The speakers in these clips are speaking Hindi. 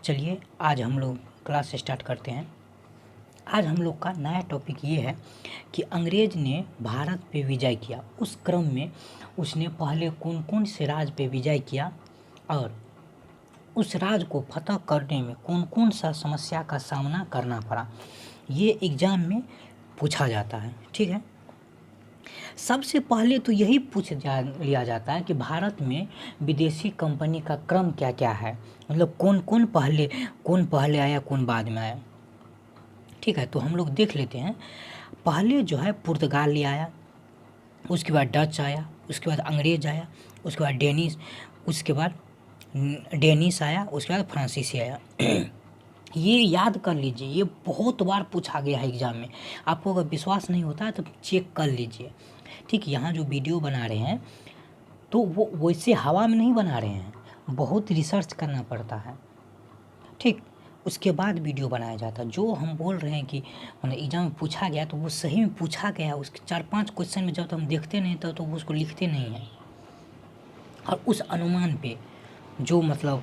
चलिए आज हम लोग क्लास स्टार्ट करते हैं। आज हम लोग का नया टॉपिक ये है कि अंग्रेज ने भारत पे विजय किया, उस क्रम में उसने पहले कौन कौन से राज्य पे विजय किया और उस राज्य को फतह करने में कौन कौन सा समस्या का सामना करना पड़ा, ये एग्ज़ाम में पूछा जाता है। ठीक है, सबसे पहले तो यही लिया जाता है कि भारत में विदेशी कंपनी का क्रम क्या क्या है, मतलब कौन पहले आया कौन बाद में आया। ठीक है, तो हम लोग देख लेते हैं। पहले जो है पुर्तगाल ले आया, उसके बाद डच आया, उसके बाद अंग्रेज आया, उसके बाद डेनिस आया, उसके बाद फ्रांसीसी आया। ये याद कर लीजिए, ये बहुत बार पूछा गया है एग्ज़ाम में। आपको अगर विश्वास नहीं होता है तो चेक कर लीजिए। ठीक, यहाँ जो वीडियो बना रहे हैं तो वो वैसे हवा में नहीं बना रहे हैं, बहुत रिसर्च करना पड़ता है। ठीक, उसके बाद वीडियो बनाया जाता है। जो हम बोल रहे हैं कि मतलब एग्ज़ाम में पूछा गया तो वो सही में पूछा गया। उसके 4-5 क्वेश्चन में जब तो हम देखते नहीं तो वो उसको लिखते नहीं हैं, और उस अनुमान पे जो मतलब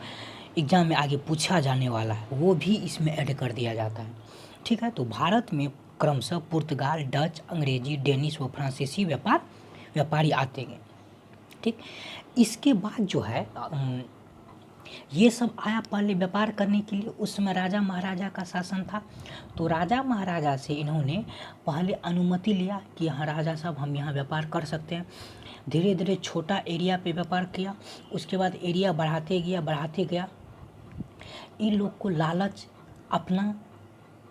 एग्ज़ाम में आगे पूछा जाने वाला है वो भी इसमें ऐड कर दिया जाता है। ठीक है, तो भारत में क्रमशः पुर्तगाल, डच, अंग्रेजी, डेनिश व फ्रांसीसी व्यापारी आते गए। ठीक, इसके बाद जो है ये सब आया पहले व्यापार करने के लिए। उस समय राजा महाराजा का शासन था, तो राजा महाराजा से इन्होंने पहले अनुमति लिया कि हाँ राजा साहब हम यहाँ व्यापार कर सकते हैं। धीरे धीरे छोटा एरिया पे व्यापार किया, उसके बाद एरिया बढ़ाते गया। इन लोग को लालच अपना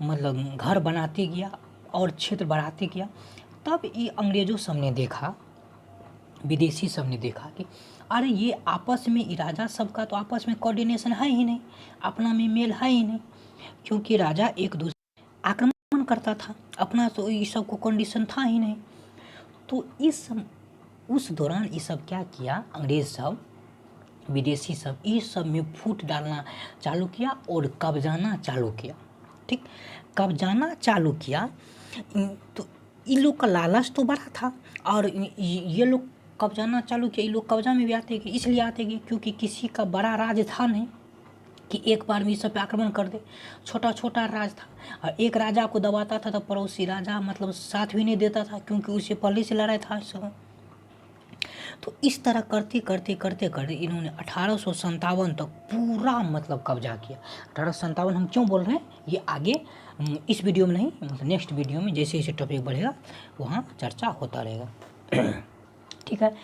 मतलब घर बनाते गया और क्षेत्र बढ़ाते गया। तब ये अंग्रेज़ों सब ने देखा, विदेशी सब ने देखा कि अरे ये आपस में राजा सबका तो आपस में कोऑर्डिनेशन है ही नहीं, अपना में मेल है ही नहीं, क्योंकि राजा एक दूसरे आक्रमण करता था, अपना तो ये सब को कंडीशन था ही नहीं। तो उस दौरान ये सब क्या किया, अंग्रेज सब, विदेशी सब, इस सब में फूट डालना चालू किया और कब्जाना चालू किया। ठीक, कब्जाना चालू किया तो इन लोग का लालच तो बड़ा था, और ये लोग कब्जाना चालू किया। ये लोग कब्जा में भी आते गए, इसलिए आते गए क्योंकि किसी का बड़ा राज था नहीं कि एक बार में सब पे आक्रमण कर दे। छोटा छोटा राज था, और एक राजा को दबाता था तो पड़ोसी राजा मतलब साथ भी नहीं देता था, क्योंकि उससे पहले से लड़ाई था सब। तो इस तरह करते इन्होंने 1857 तक पूरा मतलब कब्जा किया। 1857 हम क्यों बोल रहे हैं, ये आगे इस वीडियो में नहीं, मतलब नेक्स्ट वीडियो में जैसे जैसे टॉपिक बढ़ेगा वहाँ चर्चा होता रहेगा। ठीक है,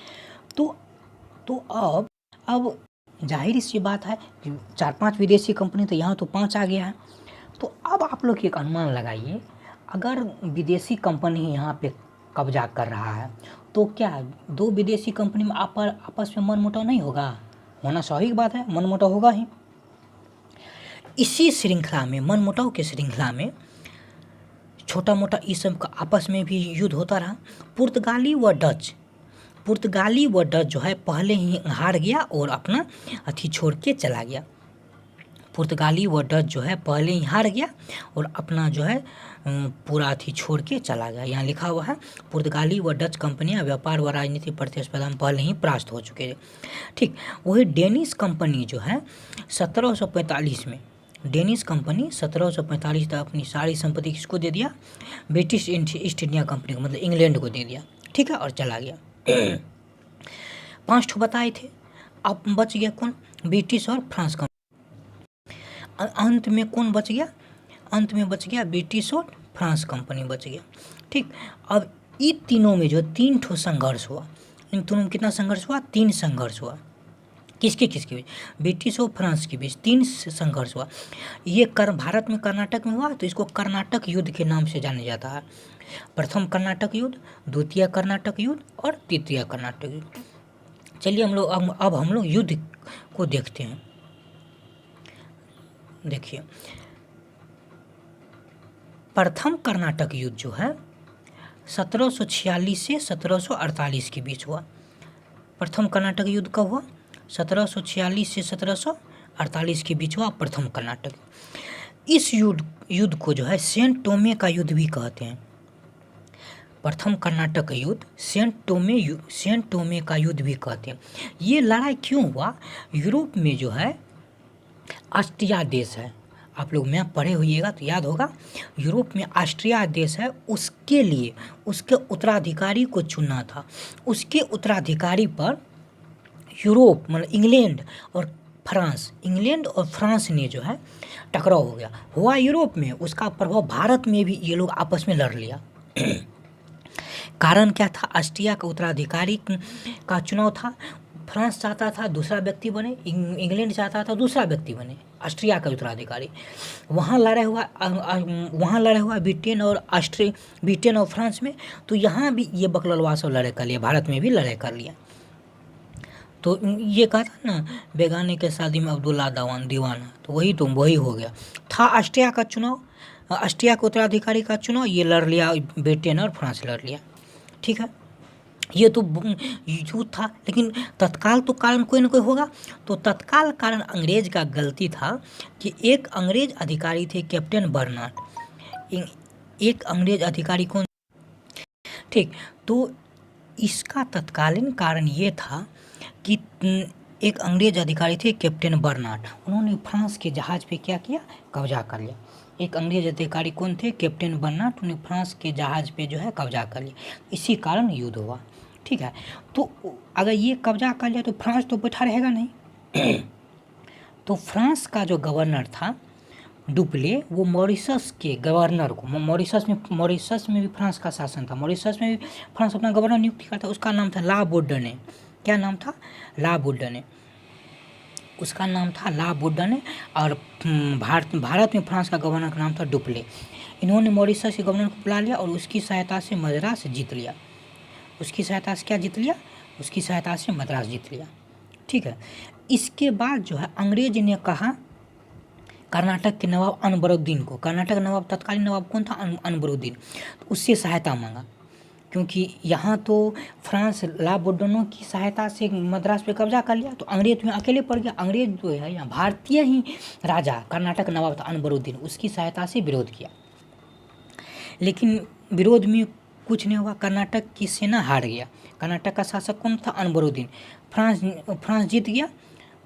तो अब जाहिर सी बात है कि 4-5 विदेशी कंपनी, तो यहाँ तो 5 आ गया है। तो अब आप लोग एक अनुमान लगाइए, अगर विदेशी कंपनी यहाँ पे कब्जा कर रहा है तो क्या 2 विदेशी कंपनी में आपस में मनमुटाव नहीं होगा? होना स्वाभाविक बात है, मनमुटाव होगा ही। इसी श्रृंखला में, मनमुटाव के श्रृंखला में छोटा मोटा इस सब का आपस में भी युद्ध होता रहा। पुर्तगाली व डच जो है पहले ही हार गया और अपना अथी छोड़ के चला गया। पुर्तगाली व डच जो है पहले ही हार गया और अपना जो है पूरा अथी छोड़ के चला गया। यहाँ लिखा हुआ है पुर्तगाली व डच कंपनियां व्यापार व राजनीतिक प्रतिस्पर्धा में पहले ही परास्त हो चुके थे। ठीक, वही डेनिश कंपनी जो है 1745 में, डेनिश कंपनी 1745 तक अपनी सारी संपत्ति किसको दे दिया, ब्रिटिश ईस्ट इंडिया कंपनी को, मतलब इंग्लैंड को दे दिया। ठीक है, और चला गया। 5 ठो बताए थे, अब बच गया कौन, ब्रिटिश और फ्रांस कंपनी। अंत में कौन बच गया, अंत में बच गया ब्रिटिश और फ्रांस कंपनी बच गया। ठीक, अब इन तीनों में जो 3 ठो संघर्ष हुआ, इन तीनों में कितना संघर्ष हुआ, 3 संघर्ष हुआ। किसके बीच, ब्रिटिश और फ्रांस के बीच 3 संघर्ष हुआ। ये भारत में कर्नाटक में हुआ, तो इसको कर्नाटक युद्ध के नाम से जाना जाता है। प्रथम कर्नाटक युद्ध, द्वितीय कर्नाटक युद्ध और तृतीय कर्नाटक युद्ध। चलिए अब हम लोग युद्ध को देखते हैं। देखिए, प्रथम कर्नाटक युद्ध जो है 1746 से 1748 के बीच हुआ। प्रथम कर्नाटक युद्ध कब हुआ, 1746 से 1748 के बीच हुआ प्रथम कर्नाटक। इस युद्ध को जो है सेंट टोमे का युद्ध भी कहते हैं। प्रथम कर्नाटक युद्ध सेंट टोमे का युद्ध भी कहते हैं। ये लड़ाई क्यों हुआ, यूरोप में जो है ऑस्ट्रिया देश है, आप लोग मैप पढ़े होइएगा तो याद होगा, यूरोप में ऑस्ट्रिया देश है, उसके लिए उसके उत्तराधिकारी को चुनना था। उसके उत्तराधिकारी पर यूरोप मतलब इंग्लैंड और फ्रांस ने जो है टकराव हो गया। हुआ यूरोप में, उसका प्रभाव भारत में भी ये लोग आपस में लड़ लिया। कारण क्या था? ऑस्ट्रिया का उत्तराधिकारी का चुनाव था। फ्रांस चाहता था दूसरा व्यक्ति बने, इंग्लैंड चाहता था दूसरा व्यक्ति बने, ऑस्ट्रिया का उत्तराधिकारी। वहाँ लड़ा हुआ ब्रिटेन और फ्रांस में। तो यहाँ भी ये बकललवा सब लड़ाई कर लिया, भारत में भी लड़ाई कर लिया। तो ये कहा था ना, बेगाने के शादी में अब्दुल्ला दीवाना, तो वही हो गया था। ऑस्ट्रिया का चुनाव, ऑस्ट्रिया के उत्तराधिकारी का चुनाव ये लड़ लिया, ब्रिटेन और फ्रांस लड़ लिया। ठीक है, ये तो युद्ध था। लेकिन तत्काल तो कारण कोई ना कोई होगा। तो तत्काल कारण अंग्रेज का गलती था कि एक अंग्रेज अधिकारी थे कैप्टन बर्नार्ड। एक अंग्रेज अधिकारी कौन? ठीक, तो इसका तत्कालीन कारण ये था कि एक अंग्रेज अधिकारी थे कैप्टन बर्नार्ड, उन्होंने फ्रांस के जहाज़ पे क्या किया? कब्जा कर लिया। एक अंग्रेज अधिकारी कौन थे? कैप्टन बर्नार्ड, उन्हें फ्रांस के जहाज़ पे जो है कब्जा कर लिया। इसी कारण युद्ध हुआ। ठीक है, तो अगर ये कब्जा कर लिया तो फ्रांस तो बैठा रहेगा नहीं। तो फ्रांस का जो गवर्नर था डुप्ले, वो मॉरिशस के गवर्नर को, मॉरिशस में भी फ्रांस का शासन था, मॉरिशस में भी फ्रांस अपना गवर्नर नियुक्त करता, उसका नाम था ला बोर्डने। क्या नाम था? ला बोर्डने। उसका नाम था ला बोर्डने। और भारत में फ्रांस का गवर्नर का नाम था डुप्ले। इन्होंने मॉरिशस के गवर्नर को बुला लिया और उसकी सहायता से मद्रास जीत लिया। उसकी सहायता से क्या जीत लिया? उसकी सहायता से मद्रास जीत लिया। ठीक है, इसके बाद जो है अंग्रेज ने कहा कर्नाटक के नवाब अनबरुद्दीन को, कर्नाटक नवाब तत्कालीन नवाब कौन था? अनबरुद्दीन। तो उससे सहायता मांगा, क्योंकि यहाँ तो फ्रांस ला बोर्डनो की सहायता से मद्रास पे कब्जा कर लिया, तो अंग्रेज में अकेले पड़ गया। अंग्रेज जो है यहाँ भारतीय ही राजा कर्नाटक नवाब था अनबरुद्दीन, उसकी सहायता से विरोध किया। लेकिन विरोध में कुछ नहीं हुआ, कर्नाटक की सेना हार गया। कर्नाटक का शासक कौन था? अनबरुद्दीन। फ्रांस जीत गया,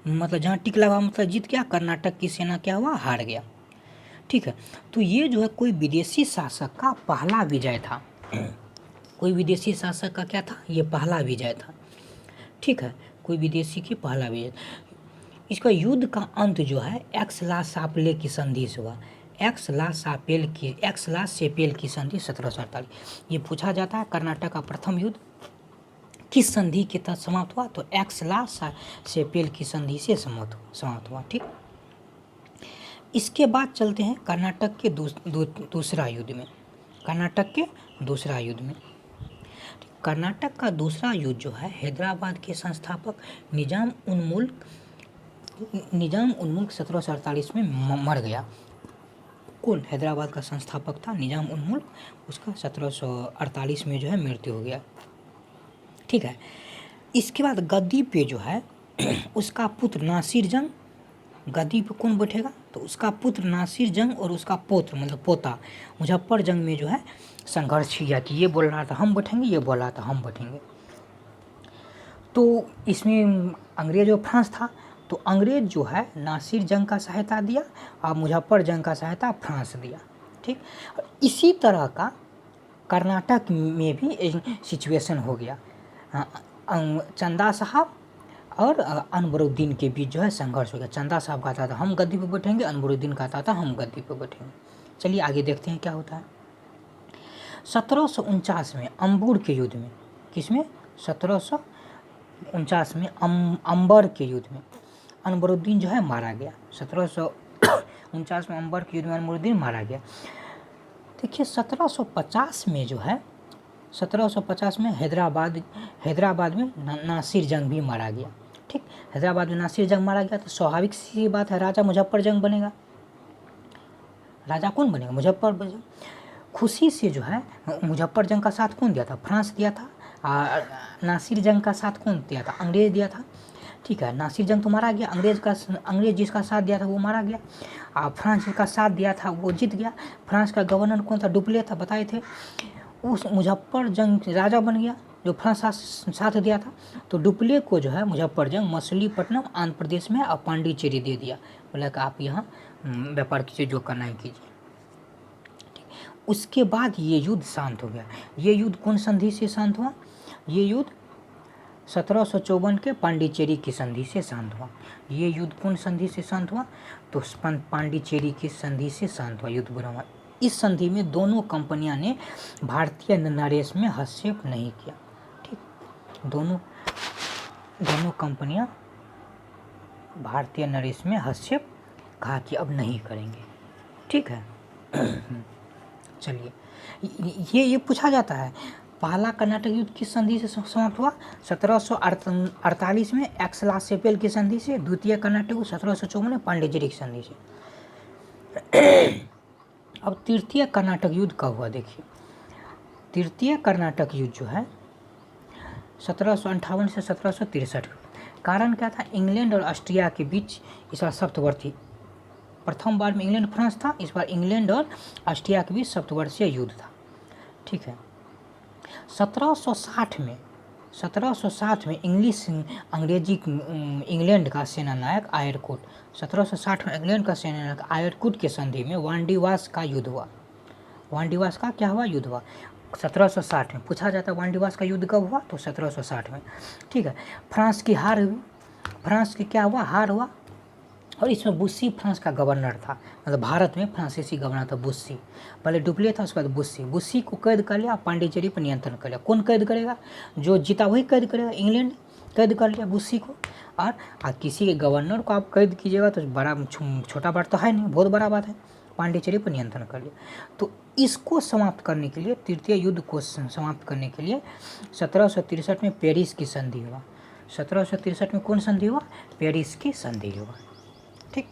मतलब जहाँ टिकलावा मतलब जीत गया, कर्नाटक की सेना क्या हुआ? हार गया। ठीक है, तो ये जो है कोई विदेशी शासक का पहला विजय था। कोई विदेशी शासक का क्या था? ये पहला विजय था। ठीक है, कोई विदेशी की पहला विजय। इसका युद्ध का अंत जो है एक्स-ला सापेल की संधि से हुआ। एक्स-ला सेपेल की संधि 1748। ये पूछा जाता है कर्नाटक का प्रथम युद्ध किस संधि के तहत समाप्त हुआ? तो एक्स-ला सेपेल की संधि से समाप्त हुआ। ठीक, इसके बाद चलते हैं कर्नाटक के दूसरा युद्ध में। कर्नाटक के दूसरा युद्ध में, कर्नाटक का दूसरा युद्ध जो है, हैदराबाद के संस्थापक निजाम उन मुल्क 1748 में मर गया। कौन? हैदराबाद का संस्थापक था निजाम उन मुल्क, उसका 1748 में जो है मृत्यु हो गया। ठीक है, इसके बाद गद्दी पे जो है उसका पुत्र नासिर जंग, गद्दी पे कौन बैठेगा? तो उसका पुत्र नासिर जंग और उसका पौत्र मतलब पोता मुजफ्फर जंग में जो है संघर्ष किया कि ये बोल रहा था हम बैठेंगे, ये बोल रहा था हम बैठेंगे। तो इसमें अंग्रेज और फ्रांस था, तो अंग्रेज जो है नासिर जंग का सहायता दिया और मुजफ्फर जंग का सहायता फ्रांस दिया। ठीक, इसी तरह का कर्नाटक में भी एक सिचुएशन हो गया। चंदा साहब और अनबरुद्दीन के बीच जो है संघर्ष हो गया। चंदा साहब कहता था हम गद्दी पे बैठेंगे, अनबरुद्दीन कहता था हम गद्दी पे बैठेंगे। चलिए आगे देखते हैं क्या होता है। 1749 में अंबुर के युद्ध में, किसमें? 1749 में अंबर के युद्ध में अनबरुद्दीन जो है मारा गया। 1749 में अंबर के युद्ध में अनबरुद्दीन मारा गया। देखिए 1750 में जो है 1750 में हैदराबाद में नासिर जंग भी मारा गया। ठीक, हैदराबाद में नासिर जंग मारा गया, तो स्वाभाविक सी बात है राजा मुजफ्फर जंग बनेगा। राजा कौन बनेगा? मुजफ्फर जंग। खुशी से जो है मुजफ्फर जंग का साथ कौन दिया था? फ्रांस दिया था। और नासिर जंग का साथ कौन दिया था? अंग्रेज दिया था। ठीक है, नासिर जंग तो मारा गया, अंग्रेज जिसका साथ दिया था वो मारा गया, और फ्रांस जिसका साथ दिया था वो जीत गया। फ्रांस का गवर्नर कौन था? डुप्ले था, बताए थे। उस मुजफ्फर जंग राजा बन गया जो फ्रांस साथ दिया था। तो डुप्ले को जो है मुजफ्फर जंग मछलीपट्टनम आंध्र प्रदेश में और पांडिचेरी दे दिया। बोला कि आप यहाँ व्यापार कीजिए, जो करना है कीजिए। उसके बाद ये युद्ध शांत हो गया। ये युद्ध कौन संधि से शांत हुआ? ये युद्ध 1754 के पांडिचेरी की संधि से शांत हुआ। ये युद्ध कौन संधि से शांत हुआ? तो पांडिचेरी की संधि से शांत हुआ युद्ध विराम। इस संधि में दोनों कंपनियां ने भारतीय नरेश में हस्तक्षेप नहीं किया। ठीक, दोनों कंपनियां भारतीय नरेश में हस्तक्षेप कहा कि अब नहीं करेंगे। ठीक है। चलिए, ये पूछा जाता है, पहला कर्नाटक युद्ध किस संधि से समाप्त हुआ? 1748 में एक्सला-सेप्पल की संधि से। द्वितीय कर्नाटक युद्ध 1754 में पांडिचेरी की संधि से। अब तृतीय कर्नाटक युद्ध कब हुआ? देखिए, तृतीय कर्नाटक युद्ध जो है 1758 से 1763। कारण क्या था? इंग्लैंड और ऑस्ट्रिया के बीच इस बार सप्तवर्षीय, प्रथम बार में इंग्लैंड फ्रांस था, इस बार इंग्लैंड और ऑस्ट्रिया के बीच सप्तवर्षीय युद्ध था। ठीक है। 1760 में इंग्लैंड का सेनानायक आयरकुट, 1760 में इंग्लैंड का सेनानायक आयरकुट के संधि में वांडीवास का युद्ध हुआ। वांडीवास का क्या हुआ? युद्ध हुआ 1760 में। पूछा जाता है वांडीवास का युद्ध कब हुआ? तो 1760 में। ठीक है। फ्रांस की हार हुई। फ्रांस की क्या हुआ? हार हुआ। और इसमें बुस्सी फ्रांस का गवर्नर था, मतलब भारत में फ्रांसीसी गवर्नर था बुस्सी। पहले डुप्ले था, उसके बाद बुस्सी को कैद कर लिया, पांडिचेरी पर नियंत्रण कर लिया। कौन कैद करेगा? जो जीता वही कैद करेगा। इंग्लैंड कैद कर लिया बुस्सी को। और किसी के गवर्नर को आप कैद कीजिएगा तो बड़ा छोटा बात तो है नहीं, बहुत बड़ा बात है। पांडिचेरी पर नियंत्रण कर लिया। तो इसको समाप्त करने के लिए, तृतीय युद्ध को समाप्त करने के लिए 1763 में पेरिस की संधि हुआ। 1763 में कौन संधि हुआ? पेरिस की संधि हुआ। ठीक।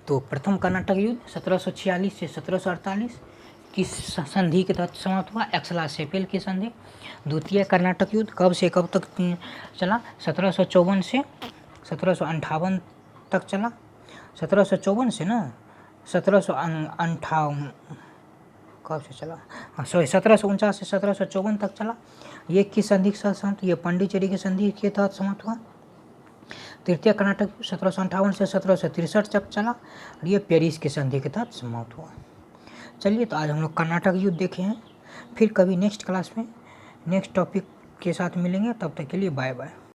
तो प्रथम कर्नाटक युद्ध 1746 से 1748 की संधि के तहत समाप्त हुआ, एक्सला-सेप्पल की संधि। द्वितीय कर्नाटक युद्ध कब से कब तक चला? 1754 से 1758 तक चला। 1754 से ना 1758 कब से चला? हाँ सॉरी, 1749 से 1754 तक चला। ये किस संधि के साथ समाप्त? ये पांडिचेरी की संधि के तहत समाप्त हुआ। तृतीय कर्नाटक 1758 से 1763 तक चला और ये पेरिस की संधि के तहत समाप्त हुआ। चलिए, तो आज हम लोग कर्नाटक युद्ध देखे हैं। फिर कभी नेक्स्ट क्लास में नेक्स्ट टॉपिक के साथ मिलेंगे। तब तक के लिए बाय बाय।